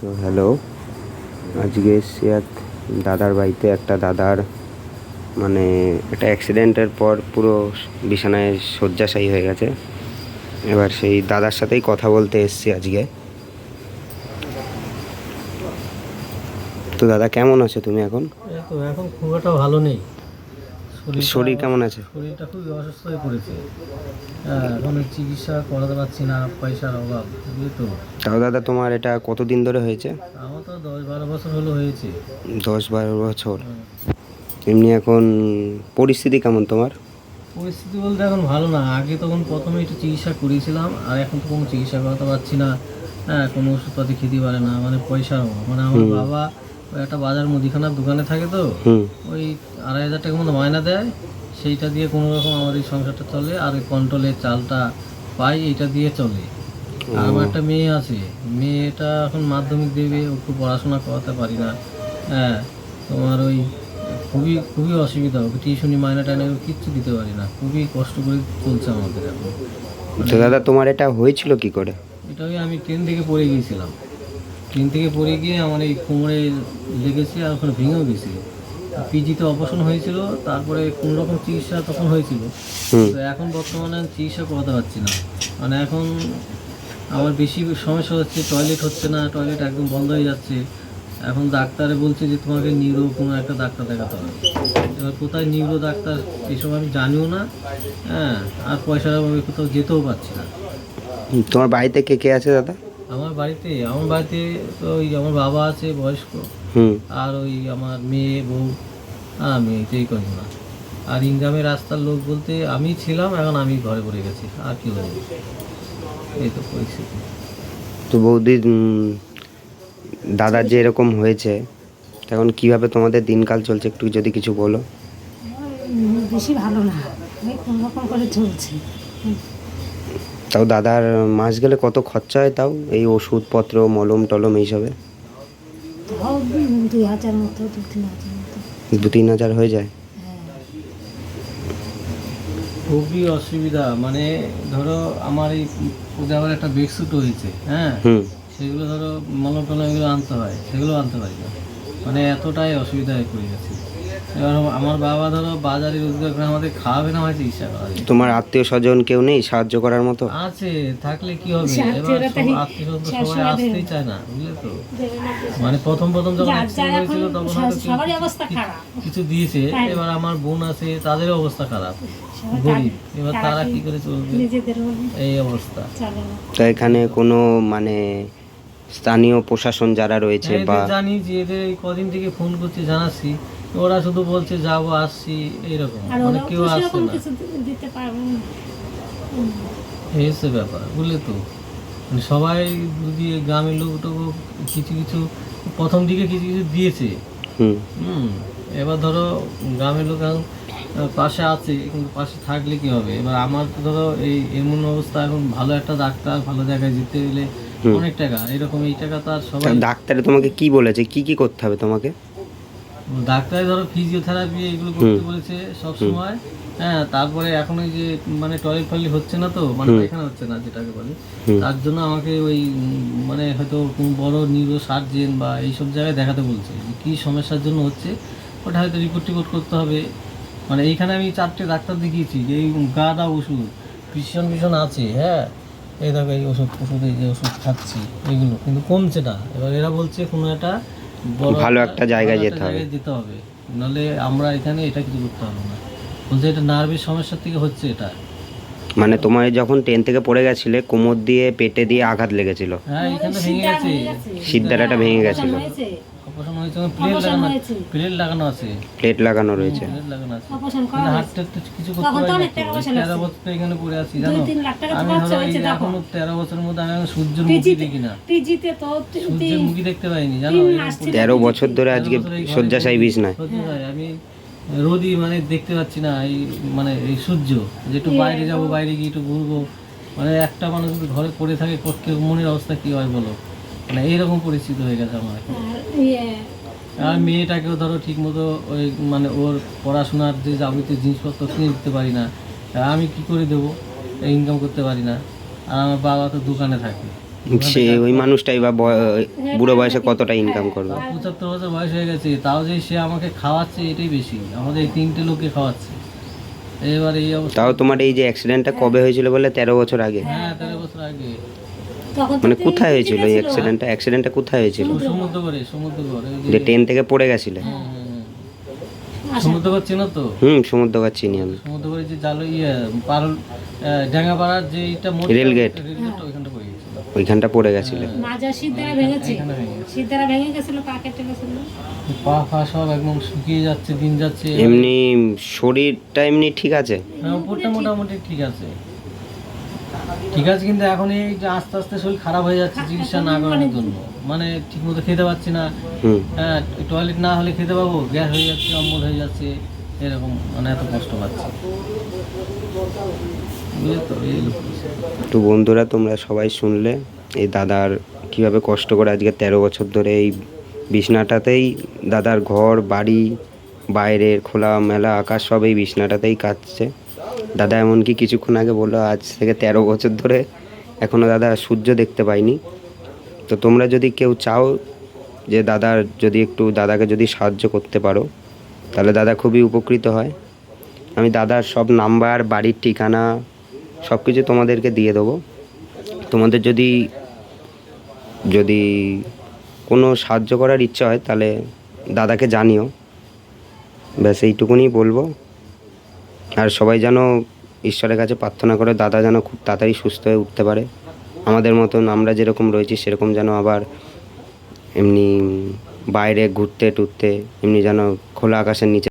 তো হ্যালো, আজকে এসছি এক দাদার বাড়িতে। একটা দাদার মানে একটা অ্যাক্সিডেন্টের পর পুরো বিছানায় শয্যাশায়ী হয়ে গেছে। এবার সেই দাদার সাথেই কথা বলতে এসছি আজকে। তো দাদা, কেমন আছো তুমি এখন? এখন খুব একটা ভালো নেই। শরীর কেমন আছে? শরীরটা খুবই অসুস্থ হয়ে পড়েছে। হ্যাঁ, এখন চিকিৎসা করাতে পারছি না, পয়সার অভাব, বুঝলি তো। তাও দাদা, তোমার এটা কতদিন ধরে হয়েছে? আমার তো 10-12 বছর হলো হয়েছে। 10-12 বছর। হুম। এমনি এখন পরিস্থিতি কেমন তোমার? পরিস্থিতি বলতে এখন ভালো না। আগে তখন প্রথমে একটু চিকিৎসা করেছিলাম, আর এখন তো কোনো চিকিৎসা করাতে পারছি না। হ্যাঁ, কোনো ওষুধপাতি খেতে পারে না, মানে পয়সার অভাব। মানে আমার বাবা ওই একটা বাজার মুদিখানার দোকানে থাকে, তো ওই 2,500 টাকার মতো মায়না দেয়। সেইটা দিয়ে কোনো রকম আমার এই সংসারটা চলে, আর ওই কন্ট্রোলের চালটা পাই, এইটা দিয়ে চলে। আর আমার একটা মেয়ে আছে, মেয়েটা এখন মাধ্যমিক দেবে, ওকে পড়াশোনা করাতে পারি না। হ্যাঁ, তোমার ওই খুবই খুবই অসুবিধা, ওকে টিউশনি মায়না টায়না কিচ্ছু দিতে পারি না, খুবই কষ্ট করে চলছে আমাদের এখন। তো দাদা, তোমার এটা হয়েছিল কি করে? এটা ওই আমি ট্রেন থেকে পড়ে গিয়েছিলাম। ট্রেন থেকে পড়ে গিয়ে আমার এই কোমরে লেগেছে, আর ওখানে ভেঙেও গেছিল। পিজিতে অপারেশন হয়েছিল, তারপরে কোনো রকম চিকিৎসা তখন হয়েছিল। তো এখন বর্তমানে আমি চিকিৎসা করাতে পারছি না। মানে এখন আমার বেশি সমস্যা হচ্ছে, টয়লেট হচ্ছে না, টয়লেট একদম বন্ধ হয়ে যাচ্ছে। এখন ডাক্তারে বলছে যে তোমাকে নিউরো কোনো একটা ডাক্তার দেখাতে হবে। এবার কোথায় নিউরো ডাক্তার এসব আমি জানিও না। হ্যাঁ, আর পয়সার অভাবে কোথাও যেতেও পারছি না। তোমার বাড়িতে কে কে আছে দাদা? আমার বাড়িতে তো ওই আমার বাবা আছে বয়স্ক, আর ওই আমার মেয়ে বউ, আর আমি, এই করি না। আর ইনকামের রাস্তার লোক বলতে আমি ছিলাম, এখন আমি ঘরে পড়ে গেছি, আর কি বলবো, এই তো পরিস্থিতি। তো বৌদি, দাদার যে এরকম হয়েছে, এখন কিভাবে তোমাদের দিনকাল চলছে একটু যদি কিছু বলো। বেশি ভালো না, ওই কোন রকম করে চলছে। তাও দাদার মাস গেলে কত খরচা হয় তাও, এই ওষুধপত্র, মলম টলম এইসবে? তাও 2,000 মতো, 2-3,000 মতো। 2-3 হাজার হয়ে যায়? হ্যাঁ। খুবই অসুবিধা। মানে ধরো আমার এই ওদের আবার একটা বেডশুট হয়েছে, হ্যাঁ, সেগুলো ধরো মলম টলম এগুলো আনতে হয়, সেগুলো আনতে পারি না। মানে এতটাই অসুবিধায় পড়ে গেছে। এবার আমার বাবা ধরো বাজারে রোজগার করে আমাদের খাওয়াবে না, আমার চিকিৎসা করা যায়। তোমার আত্মীয় স্বজন কেউ নেই সাহায্য করার মতো? আছে, থাকলে কি হবে, এবার আত্মীয় স্বজন সবাই আসতেই চায় না, বুঝলে তো। মানে প্রথম যখন অ্যাক্সিডেন্ট হয়েছিল তখন কিছু দিয়েছে। এবার আমার বোন আছে, তাদেরও অবস্থা খারাপ, গরিব, এবার তারা কি করে চলবে, এই অবস্থা। তো এখানে কোনো মানে স্থানীয় প্রশাসন যারা রয়েছে বা? জানি যে এদের এই কদিন থেকে ফোন করছে, জানাচ্ছি, ওরা শুধু বলছে যাবো আসছি এইরকম, মানে কেউ আসছে না, এই হচ্ছে ব্যাপার, বুঝলে তো। মানে সবাই যদি গ্রামের লোকটুকু কিছু প্রথম দিকে কিছু দিয়েছে। এবার ধরো গ্রামের লোক এখন পাশে আছে, কিন্তু পাশে থাকলে কি হবে। এবার আমার তো ধরো এই এমন অবস্থা, এখন ভালো একটা ডাক্তার, ভালো জায়গায় যেতে গেলে অনেক টাকা, এরকম এই টাকা তো আর সবাই। ডাক্তারে তোমাকে কি বলেছে, কি কি করতে হবে তোমাকে? ডাক্তারে ধরো ফিজিওথেরাপি এগুলো করতে বলেছে সব সময়। হ্যাঁ, তারপরে এখন ওই যে মানে টয়লেট হচ্ছে না, তো মানে এখানে হচ্ছে না যেটাকে বলে, তার জন্য আমাকে ওই মানে হয়তো কোনো বড় নিউরো সার্জেন বা এইসব জায়গায় দেখাতে বলছে, যে কী সমস্যার জন্য হচ্ছে ওটা হয়তো রিপোর্ট করতে হবে। মানে এইখানে আমি 4টে ডাক্তার দেখিয়েছি, যে এই গাদা ওষুধ ভীষণ আছে। হ্যাঁ, এই দেখো এই এই যে ওষুধ খাচ্ছি, এগুলো কিন্তু কমছে না। এবার এরা বলছে কোনো একটা ভালো একটা জায়গায় যেতে হবে, নাহলে আমরা এখানে এটা কিছু করতে হবে না। বলছে এটা নার্ভের সমস্যা থেকে হচ্ছে এটা। মানে তোমার যখন ট্রেন থেকে পড়ে গেছিলে, কোমর দিয়ে পেটে দিয়ে আঘাত লেগেছিল? হ্যাঁ, এখানে ভেঙে গেছে, সিদ্ধারাটা ভেঙে গেছিল। অপারেশন হয়েছে, প্লেট লাগানো আছে, প্লেট লাগানো রয়েছে। হাতটা কিছু করতে পারি না। 13 বছর এখানে পড়ে আছি, জানো। আমি ধরো এখন 13 বছরের মধ্যে আমি সূর্যের মুখই দেখি না, সূর্যের মুখই দেখতে পাইনি, জানো। 13 বছর ধরে আজকে শয্যাশায়ী বিছানায়। আমি রোদই মানে দেখতে পাচ্ছি না, এই মানে এই সূর্য, যে একটু বাইরে যাবো, বাইরে গিয়ে একটু ঘুরবো, মানে একটা মানুষ যদি ঘরে পড়ে থাকে, মনের অবস্থা কি হয় বলো। মানে এইরকম পরিস্থিতি হয়ে গেছে আমার এখন। আর মেয়েটাকেও ধরো ঠিক মতো ওই মানে ওর পড়াশোনার যে যাবতীয় জিনিসপত্র কিনে দিতে পারি না, আমি কি করে দেবো, ইনকাম করতে পারি না। আর আমার বাবা তো দোকানে থাকে, সে ওই মানুষটাই বা বুড়ো বয়সে কতটা ইনকাম করবে? 75 বছর বয়স হয়ে গেছে, তাও যে সে আমাকে খাওয়াচ্ছে এটাই বেশি, আমাদের এই 3টে লোককে খাওয়াচ্ছে। এবার এই অবস্থা। তাও তোমার এই যে অ্যাক্সিডেন্টটা কবে হয়েছিল বলে 13 বছর আগে? হ্যাঁ 13 বছর আগে। তখন তো মানে ট্রেন কোথায় হয়েছিল এই ছিল। অ্যাক্সিডেন্টটা কোথায় হয়েছিল? সমুদ্রগড়ে যে ট্রেন থেকে পড়ে গেছিলে? সমুদ্রগড় চেনো তো? সমুদ্রঘাট চিনি আমি। সমুদ্রগড়ে যে জালো পারল ডাঙ্গাপাড়ার যে এটা রেলগেট। রেলগেটটা ওইখানটা পড়ে গেছিল। ওইখানটা পড়ে গেছিলে? মাজা সিদ্ধারা ভেঙেছে, এখানে ভেঙে গেছে। সিদ্ধারা ভেঙে গেছিল, পা কেটে গেছিল। পা ফা সব একদম শুকিয়ে যাচ্ছে, দিন যাচ্ছে। এমনি শরীরটা এমনি ঠিক আছে? হ্যাঁ, উপরটা মোটামুটি ঠিক আছে, কিন্তু এখন এই যে আস্তে আস্তে শরীর খারাপ হয়ে যাচ্ছে চিকিৎসা না করানোর জন্য। মানে ঠিক মতো খেতে পাচ্ছি না, হুম। হ্যাঁ টয়লেট না হলে খেতে পাবো, গ্যাস হয়ে যাচ্ছে, অম্বল হয়ে যাচ্ছে, এরকম মানে এত কষ্ট পাচ্ছি। বুঝলে তো এই হলো পরিস্থিতি। তো বন্ধুরা, তোমরা সবাই শুনলে এই দাদার কিভাবে কষ্ট করে আজকে 13 বছর ধরে এই বিছনাটাতেই দাদার ঘর বাড়ি, বাইরের খোলা মেলা আকাশ সব এই বিছনাটাতেই কাটছে। দাদা এমনকি কিছুক্ষণ আগে বললো আজ থেকে 13 বছর ধরে এখনও দাদা সূর্য দেখতে পাইনি। তো তোমরা যদি কেউ চাও যে দাদাকে যদি সাহায্য করতে পারো, তাহলে দাদা খুবই উপকৃত হয়। আমি দাদার সব নাম্বার, বাড়ির ঠিকানা সব কিছু তোমাদেরকে দিয়ে দেবো। তোমাদের যদি কোনো সাহায্য করার ইচ্ছা হয় তাহলে দাদাকে জানিও। ব্যাস এইটুকুনি বলবো। আর সবাই যেন ঈশ্বরের কাছে প্রার্থনা করে দাদা যেন খুব তাড়াতাড়ি সুস্থ হয়ে উঠতে পারে। আমাদের মতন আমরা যেরকম রয়েছি সেরকম যেন আবার এমনি বাইরে ঘুরতে টুরতে এমনি যেন খোলা আকাশের নিচে